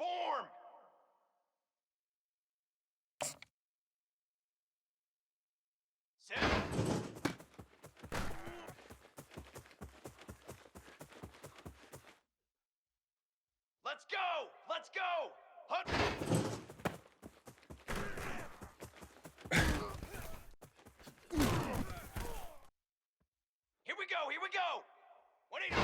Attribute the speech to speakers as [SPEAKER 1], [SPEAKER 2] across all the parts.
[SPEAKER 1] Form! Set! Let's go! Let's go! Hunt! Here we go! Here we go! 180!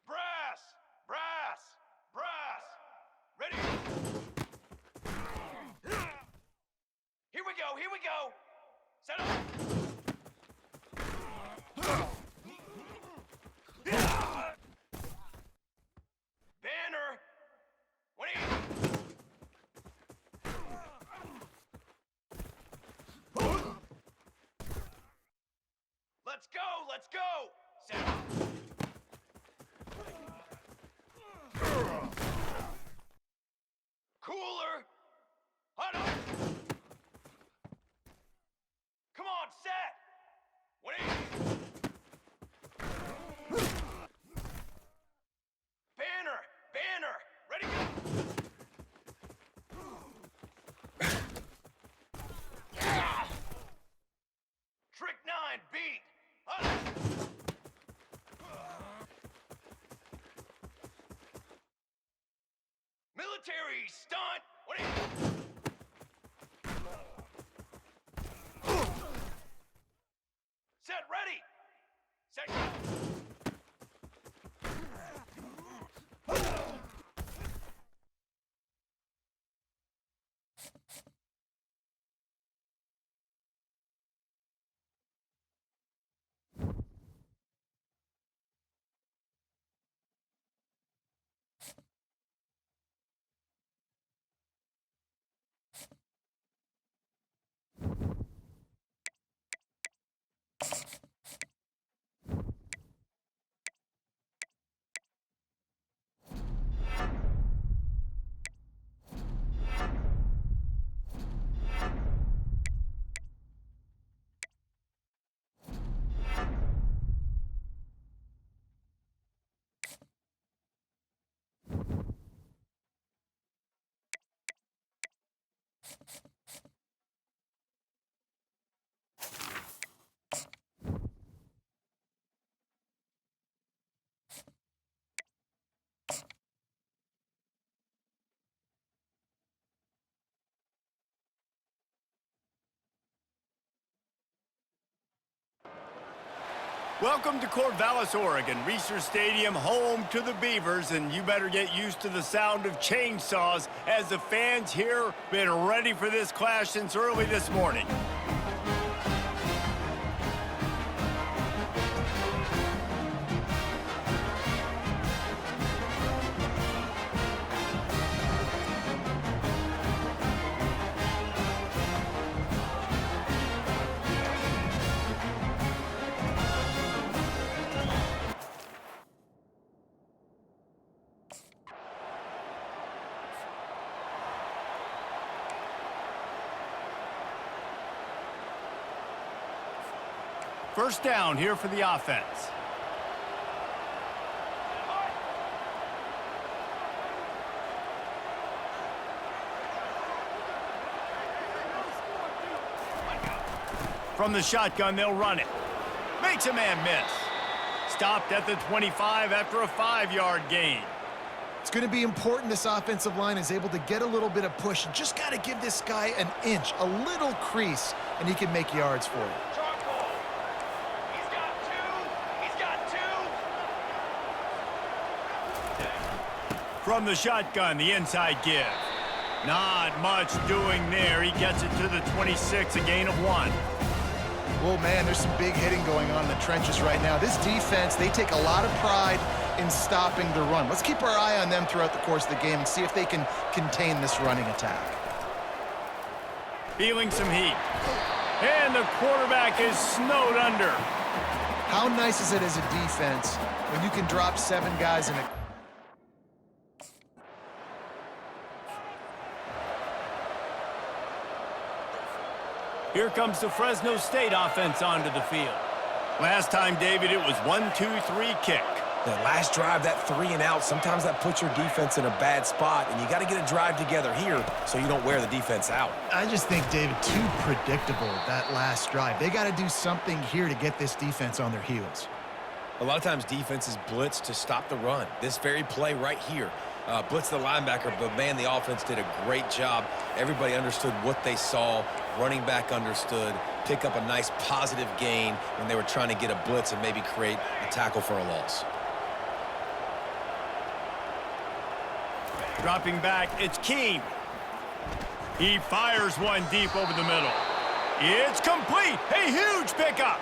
[SPEAKER 1] Brass! Brass! Brass! Ready! Here we go! Here we go! Set up! Banner! 180! Let's go! Let's go! Set up! Cooler! Hot up! Come on, set! 180! Banner! Banner! Ready, go! Trick 9, beat! Hot up! Military stunt! 180! Set, ready! Set, go!
[SPEAKER 2] Welcome to Corvallis, Oregon, Reser Stadium, home to the Beavers, and you better get used to the sound of chainsaws as the fans here been ready for this clash since early this morning. First down here for the offense. From the shotgun, they'll run it. Makes a man miss. Stopped at the 25 after a 5-yard gain.
[SPEAKER 3] It's going to be important this offensive line is able to get a little bit of push. You just got to give this guy an inch, a little crease, and he can make yards for you.
[SPEAKER 2] From the shotgun, the inside give. Not much doing there. He gets it to the 26, a gain of 1.
[SPEAKER 3] Well, man, there's some big hitting going on in the trenches right now. This defense, they take a lot of pride in stopping the run. Let's keep our eye on them throughout the course of the game and see if they can contain this running attack.
[SPEAKER 2] Feeling some heat. And the quarterback is snowed under.
[SPEAKER 3] How nice is it as a defense when you can drop 7 guys in a...
[SPEAKER 2] Here comes the Fresno State offense onto the field. Last time, David, it was 1-2-3 kick.
[SPEAKER 4] That last drive, that 3 and out, sometimes that puts your defense in a bad spot, and you got to get a drive together here so you don't wear the defense out.
[SPEAKER 3] I just think, David, too predictable, that last drive. They got to do something here to get this defense on their heels.
[SPEAKER 4] A lot of times defenses blitz to stop the run. This very play right here, blitz the linebacker, but man, the offense did a great job. Everybody understood what they saw. Running back understood. Pick up a nice positive gain when they were trying to get a blitz and maybe create a tackle for a loss.
[SPEAKER 2] Dropping back, it's Keene. He fires one deep over the middle. It's complete. A huge pickup.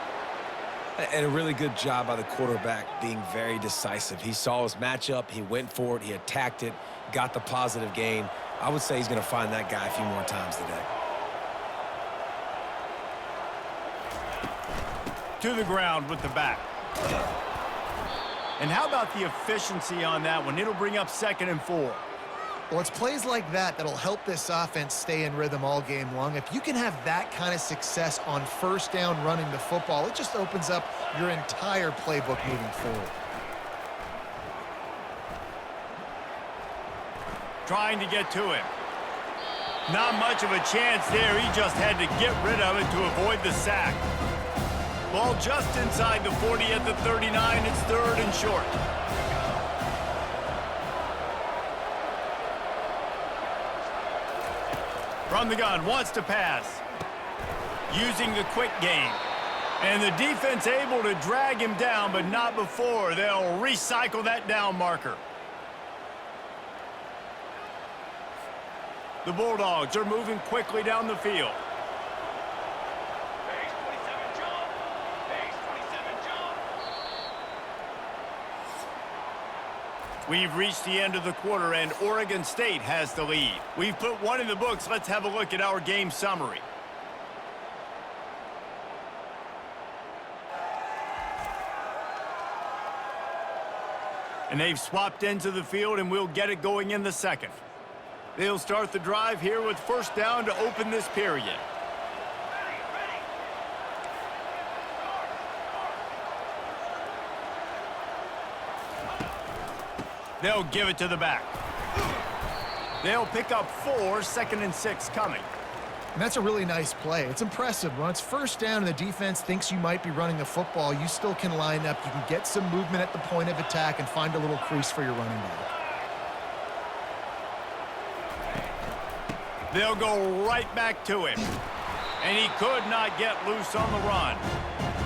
[SPEAKER 4] And a really good job by the quarterback being very decisive. He saw his matchup. He went for it. He attacked it, got the positive gain. I would say he's going to find that guy a few more times today.
[SPEAKER 2] To the ground with the back. And how about the efficiency on that one? It'll bring up 2nd and 4.
[SPEAKER 3] Well, it's plays like that that'll help this offense stay in rhythm all game long. If you can have that kind of success on first down running the football, it just opens up your entire playbook moving forward.
[SPEAKER 2] Trying to get to him. Not much of a chance there. He just had to get rid of it to avoid the sack. Ball just inside the 40 at the 39. It's 3rd and short. From the gun, wants to pass. Using the quick game. And the defense able to drag him down, but not before. They'll recycle that down marker. The Bulldogs are moving quickly down the field.
[SPEAKER 1] Base 27, John. Base 27, John.
[SPEAKER 2] We've reached the end of the quarter, and Oregon State has the lead. We've put one in the books. Let's have a look at our game summary. And they've swapped into the field, and we'll get it going in the second. They'll start the drive here with first down to open this period. They'll give it to the back. They'll pick up 4, 2nd and 6 coming.
[SPEAKER 3] And that's a really nice play. It's impressive. When it's first down and the defense thinks you might be running the football, you still can line up. You can get some movement at the point of attack and find a little crease for your running back.
[SPEAKER 2] They'll go right back to him. And he could not get loose on the run.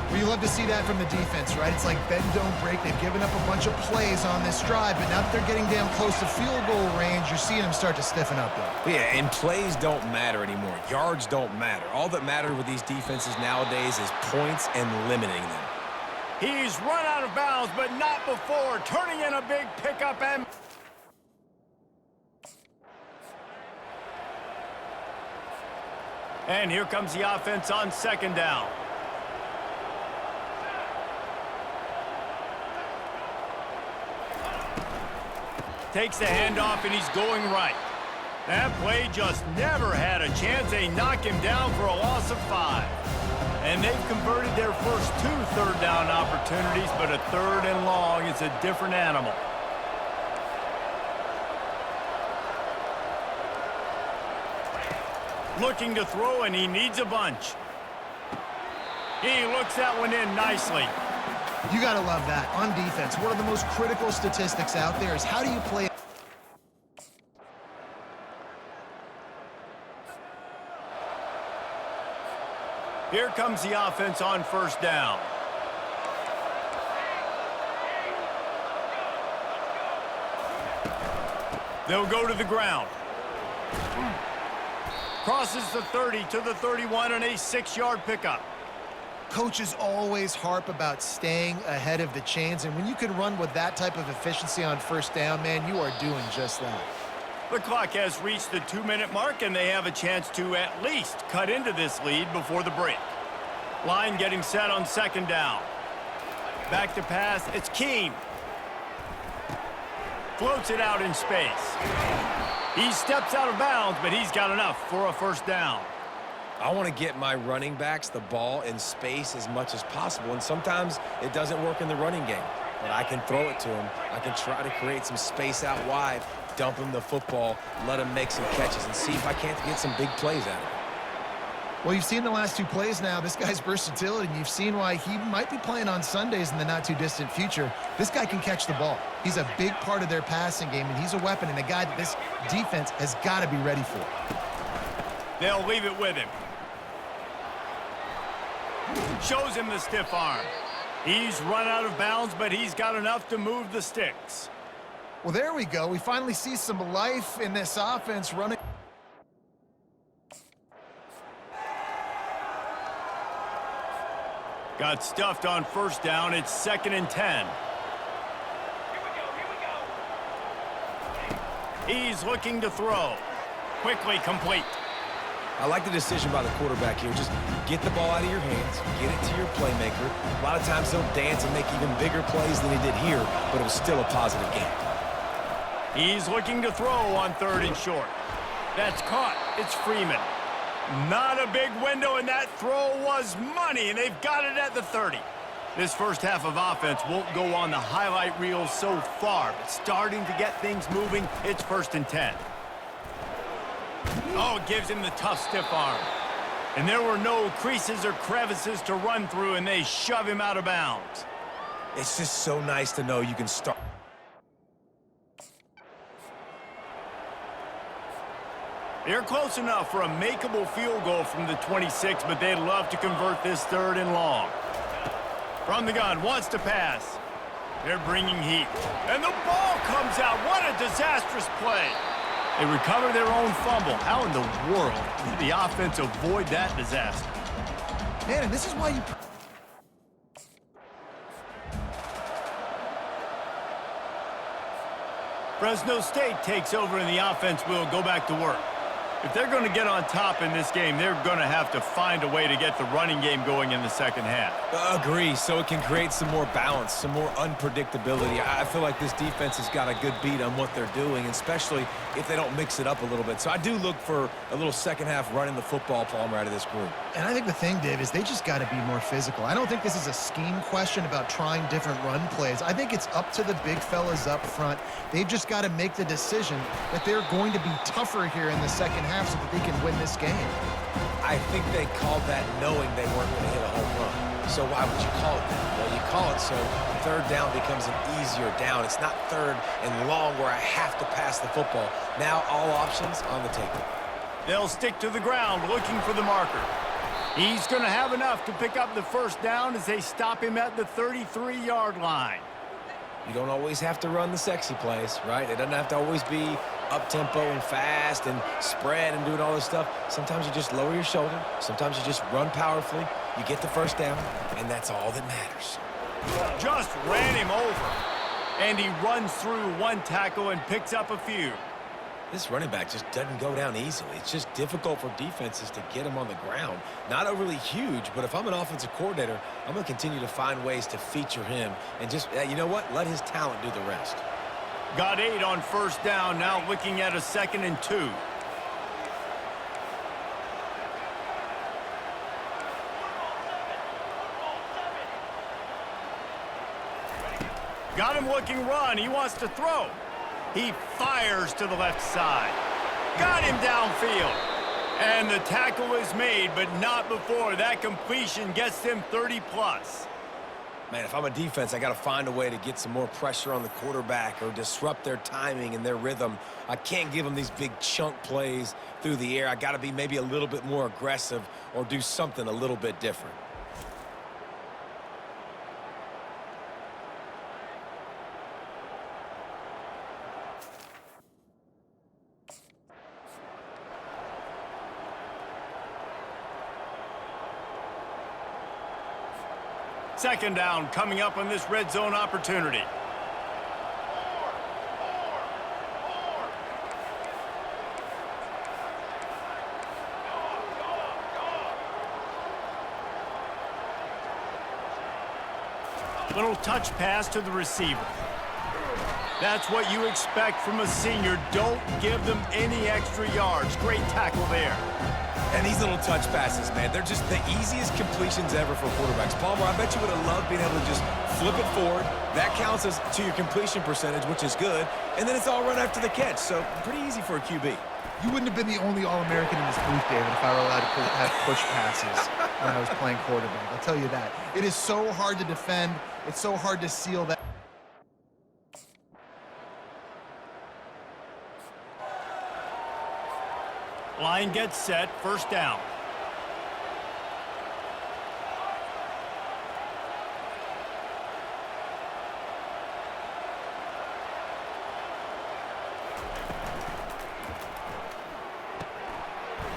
[SPEAKER 3] Well, you love to see that from the defense, right? It's like bend, don't break. They've given up a bunch of plays on this drive, but now that they're getting down close to field goal range, you're seeing them start to stiffen up there.
[SPEAKER 4] Yeah, and plays don't matter anymore. Yards don't matter. All that matters with these defenses nowadays is points and limiting them.
[SPEAKER 2] He's run out of bounds, but not before. Turning in a big pickup and... And here comes the offense on 2nd down. Takes the handoff, and he's going right. That play just never had a chance. They knock him down for a loss of 5. And they've converted their first 2 third down opportunities, but a 3rd and long is a different animal. Looking to throw, and he needs a bunch. He looks that one in nicely.
[SPEAKER 3] You got to love that. On defense, one of the most critical statistics out there is how do you play?
[SPEAKER 2] Here comes the offense on first down. They'll go to the ground. Crosses the 30 to the 31 and a 6-yard pickup.
[SPEAKER 3] Coaches always harp about staying ahead of the chains, and when you can run with that type of efficiency on first down, man, you are doing just that.
[SPEAKER 2] The clock has reached the 2-minute mark, and they have a chance to at least cut into this lead before the break. Line getting set on 2nd down. Back to pass, it's Keene. Floats it out in space. He steps out of bounds, but he's got enough for a first down.
[SPEAKER 4] I want to get my running backs the ball in space as much as possible, and sometimes it doesn't work in the running game. but I can throw it to him. I can try to create some space out wide, dump him the football, let him make some catches, and see if I can't get some big plays out of it.
[SPEAKER 3] Well, you've seen the last two plays now. This guy's versatility, and you've seen why he might be playing on Sundays in the not-too-distant future. This guy can catch the ball. He's a big part of their passing game, and he's a weapon and a guy that this defense has got to be ready for.
[SPEAKER 2] They'll leave it with him. Shows him the stiff arm. He's run out of bounds, but he's got enough to move the sticks.
[SPEAKER 3] Well, there we go. We finally see some life in this offense running.
[SPEAKER 2] Got stuffed on first down. It's 2nd and 10. He's looking to throw. Quickly complete.
[SPEAKER 4] I like the decision by the quarterback here. Just get the ball out of your hands, get it to your playmaker. A lot of times he'll dance and make even bigger plays than he did here, but it was still a positive game.
[SPEAKER 2] He's looking to throw on 3rd and short. That's caught. It's Freeman. Not a big window, and that throw was money, and they've got it at the 30. This first half of offense won't go on the highlight reel so far, but starting to get things moving, it's 1st and 10. Oh, it gives him the tough stiff arm. And there were no creases or crevices to run through, and they shove him out of bounds.
[SPEAKER 4] It's just so nice to know you can start.
[SPEAKER 2] They're close enough for a makeable field goal from the 26, but they'd love to convert this 3rd and long. From the gun, wants to pass. They're bringing heat. And the ball comes out. What a disastrous play. They recover their own fumble. How in the world did the offense avoid that disaster?
[SPEAKER 3] Man, and this is why you...
[SPEAKER 2] Fresno State takes over, and the offense will go back to work. If they're going to get on top in this game, they're going to have to find a way to get the running game going in the second half.
[SPEAKER 4] Agree, so it can create some more balance, some more unpredictability. I feel like this defense has got a good beat on what they're doing, especially if they don't mix it up a little bit. So I do look for a little second half running the football, Palmer, out of this group.
[SPEAKER 3] And I think the thing, Dave, is they just got to be more physical. I don't think this is a scheme question about trying different run plays. I think it's up to the big fellas up front. They've just got to make the decision that they're going to be tougher here in the second half so that they can win this game.
[SPEAKER 4] I think they called that knowing they weren't going to hit a home run. So why would you call it that? Well, you call it so 3rd down becomes an easier down. It's not 3rd and long where I have to pass the football. Now all options on the table.
[SPEAKER 2] They'll stick to the ground looking for the marker. He's going to have enough to pick up the first down as they stop him at the 33-yard line.
[SPEAKER 4] You don't always have to run the sexy plays, right? It doesn't have to always be up-tempo and fast and spread and doing all this stuff. Sometimes you just lower your shoulder. Sometimes you just run powerfully. You get the first down, and that's all that matters.
[SPEAKER 2] Just ran him over. And he runs through one tackle and picks up a few.
[SPEAKER 4] This running back just doesn't go down easily. It's just difficult for defenses to get him on the ground. Not overly huge, but if I'm an offensive coordinator, I'm going to continue to find ways to feature him and just, you know what, let his talent do the rest.
[SPEAKER 2] Got 8 on first down, now looking at a 2nd and 2. Got him looking run. He wants to throw. He fires to the left side. Got him downfield. And the tackle is made, but not before that completion gets them 30-plus.
[SPEAKER 4] Man, if I'm a defense, I got to find a way to get some more pressure on the quarterback or disrupt their timing and their rhythm. I can't give them these big chunk plays through the air. I got to be maybe a little bit more aggressive or do something a little bit different.
[SPEAKER 2] Second down coming up on this red zone opportunity. Little touch pass to the receiver. That's what you expect from a senior. Don't give them any extra yards. Great tackle there.
[SPEAKER 4] And these little touch passes, man, they're just the easiest completions ever for quarterbacks. Palmer, I bet you would have loved being able to just flip it forward. That counts as to your completion percentage, which is good. And then it's all run after the catch, so pretty easy for a QB.
[SPEAKER 3] You wouldn't have been the only All-American in this booth, David, if I were allowed to have push passes when I was playing quarterback. I'll tell you that. It is so hard to defend. It's so hard to seal that.
[SPEAKER 2] Line gets set, first down.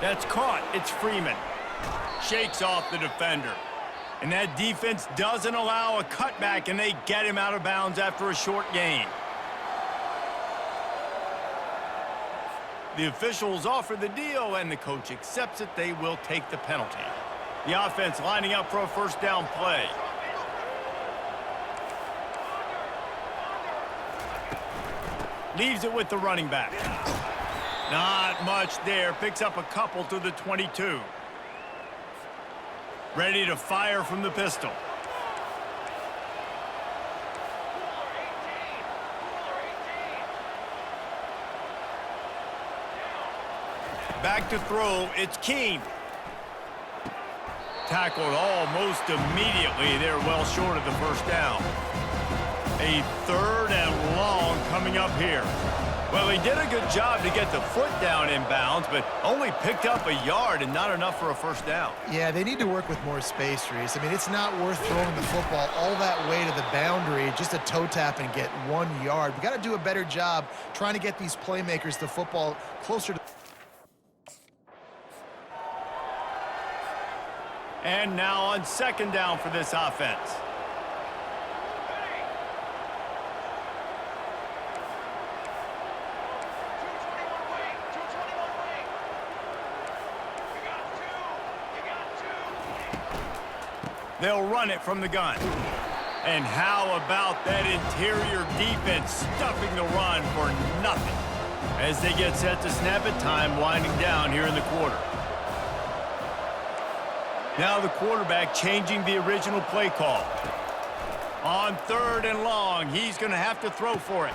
[SPEAKER 2] That's caught. It's Freeman. Shakes off the defender. And that defense doesn't allow a cutback, and they get him out of bounds after a short gain. The officials offer the deal, and the coach accepts it. They will take the penalty. The offense lining up for a first down play. Leaves it with the running back. Not much there. Picks up a couple to the 22. Ready to fire from the pistol. Back to throw, it's Keene. Tackled almost immediately. They're well short of the first down. A third and long coming up here. Well, he did a good job to get the foot down in bounds, but only picked up a yard and not enough for a first down.
[SPEAKER 3] Yeah, they need to work with more space, Reese. I mean, it's not worth throwing the football all that way to the boundary just to toe tap and get 1 yard. We got to do a better job trying to get these playmakers the football closer to.
[SPEAKER 2] And now on second down for this offense. They'll run it from the gun. And how about that interior defense stuffing the run for nothing? As they get set to snap it, time winding down here in the quarter. Now the quarterback changing the original play call. On third and long, he's going to have to throw for it.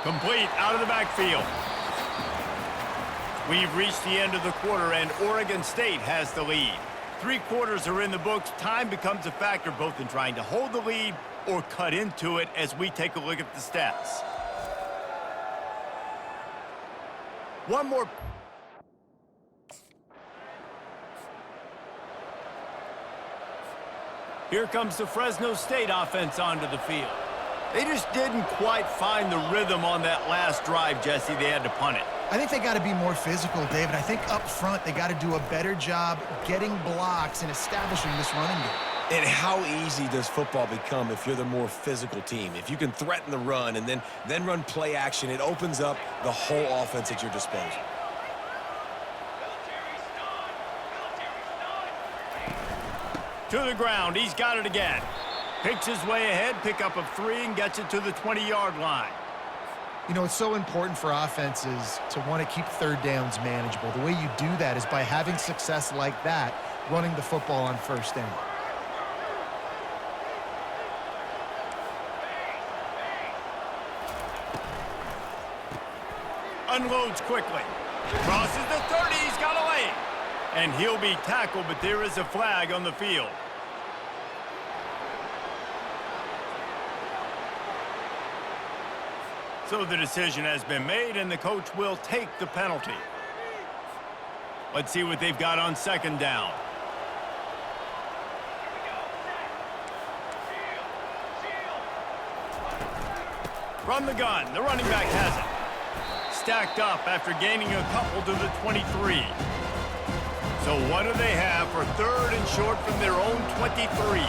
[SPEAKER 2] Complete out of the backfield. We've reached the end of the quarter, and Oregon State has the lead. 3 quarters are in the books. Time becomes a factor both in trying to hold the lead or cut into it as we take a look at the stats. One more. Here comes the Fresno State offense onto the field. They just didn't quite find the rhythm on that last drive, Jesse. They had to punt it.
[SPEAKER 3] I think they got to be more physical, David. I think up front they got to do a better job getting blocks and establishing this running game.
[SPEAKER 4] And how easy does football become if you're the more physical team? If you can threaten the run and then run play action, it opens up the whole offense at your disposal.
[SPEAKER 2] To the ground, he's got it again. Picks his way ahead, pickup of 3, and gets it to the 20-yard line.
[SPEAKER 3] You know, it's so important for offenses to want to keep third downs manageable. The way you do that is by having success like that, running the football on first down.
[SPEAKER 2] Unloads quickly. Crosses the 30, he's got a lane. And he'll be tackled, but there is a flag on the field. So the decision has been made, and the coach will take the penalty. Let's see what they've got on second down. From the gun, the running back has it. Stacked up after gaining a couple to the 23. So what do they have for third and short from their own 23?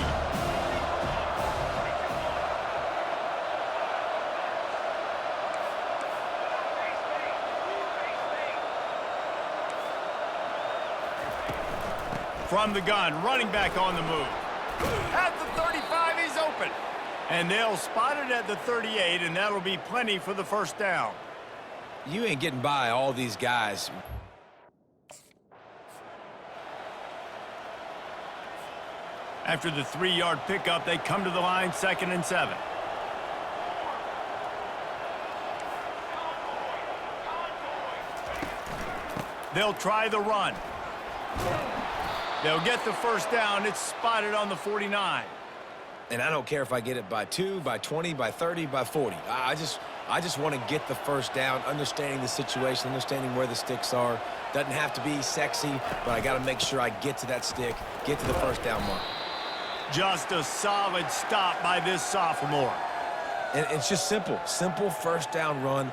[SPEAKER 2] From the gun, running back on the move. At the 35, he's open. And they'll spot it at the 38, and that'll be plenty for the first down.
[SPEAKER 4] You ain't getting by all these guys.
[SPEAKER 2] After the 3-yard pickup, they come to the line 2nd and 7. They'll try the run. They'll get the first down. It's spotted on the 49.
[SPEAKER 4] And I don't care if I get it by 2, by 20, by 30, by 40. I just want to get the first down, understanding the situation, understanding where the sticks are. Doesn't have to be sexy, but I got to make sure I get to that stick, get to the first down mark.
[SPEAKER 2] Just a solid stop by this sophomore.
[SPEAKER 4] And it's just simple. Simple first down run.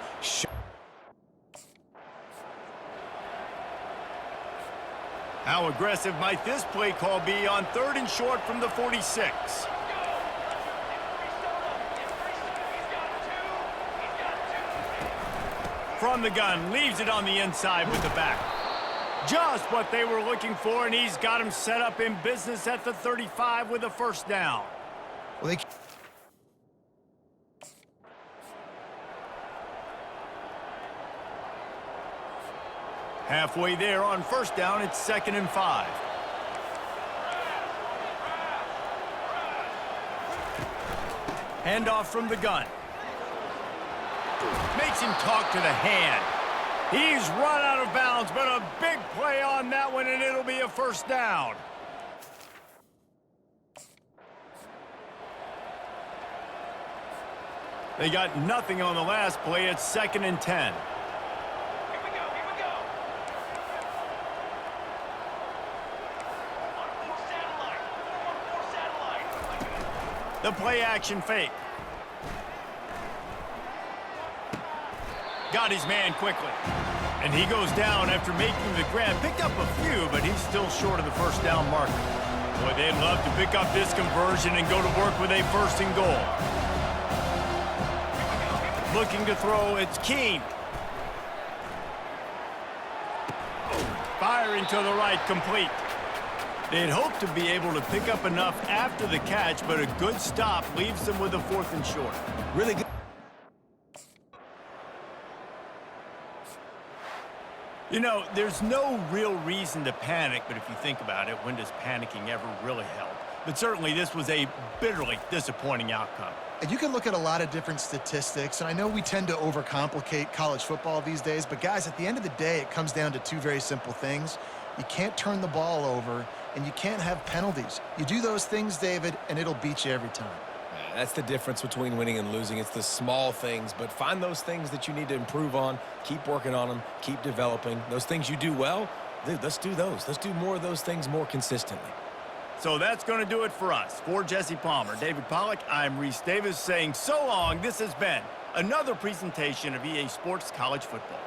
[SPEAKER 2] How aggressive might this play call be on 3rd and short from the 46? From the gun, leaves it on the inside with the back. Just what they were looking for, and he's got him set up in business at the 35 with a first down.
[SPEAKER 3] Well,
[SPEAKER 2] Halfway there on first down, it's 2nd and 5. Handoff from the gun. Makes him talk to the hand. He's run out of bounds, but a big play on that one, and it'll be a first down. They got nothing on the last play. It's 2nd and 10. The play action fake. Got his man quickly. And he goes down after making the grab. Picked up a few, but he's still short of the first down marker. Boy, they'd love to pick up this conversion and go to work with a 1st and goal. Looking to throw, it's Keene. Firing to the right, complete. They'd hope to be able to pick up enough after the catch, but a good stop leaves them with a 4th and short.
[SPEAKER 4] Really good.
[SPEAKER 2] You know, there's no real reason to panic, but if you think about it, when does panicking ever really help? But certainly this was a bitterly disappointing outcome.
[SPEAKER 3] And you can look at a lot of different statistics, and I know we tend to overcomplicate college football these days, but guys, at the end of the day, it comes down to 2 very simple things. You can't turn the ball over, and you can't have penalties. You do those things, David, and it'll beat you every time.
[SPEAKER 4] That's the difference between winning and losing. It's the small things, but find those things that you need to improve on. Keep working on them. Keep developing. Those things you do well, dude, let's do those. Let's do more of those things more consistently.
[SPEAKER 2] So that's going to do it for us. For Jesse Palmer, David Pollack, I'm Reese Davis saying so long. This has been another presentation of EA Sports College Football.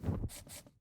[SPEAKER 2] You